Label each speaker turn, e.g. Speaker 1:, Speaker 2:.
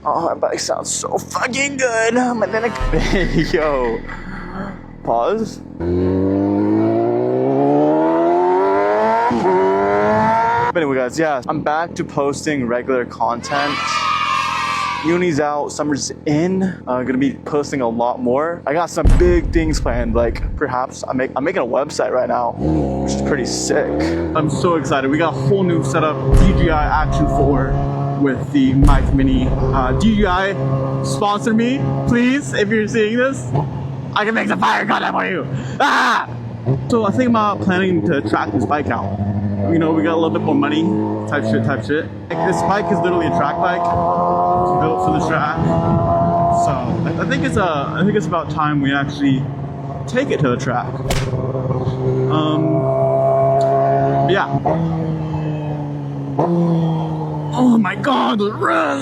Speaker 1: Oh, my bike sounds so fucking good. Yo, pause. But anyway, guys, yeah, I'm back to posting regular content. Uni's out, summer's in. I'm gonna be posting a lot more. I got some big things planned, like perhaps I'm making a website right now, which is pretty sick. I'm so excited. We got a whole new setup, DJI Action 4 with the Mic Mini. DJI, sponsor me, please, if you're seeing this. I can make some fire content for you. Ah! So I think about planning to track this bike out. You know, we got a little bit more money, type shit. Like, this bike is literally a track bike. It's built for the track. So I think it's about time we actually take it to the track. Yeah. Oh my god, the run!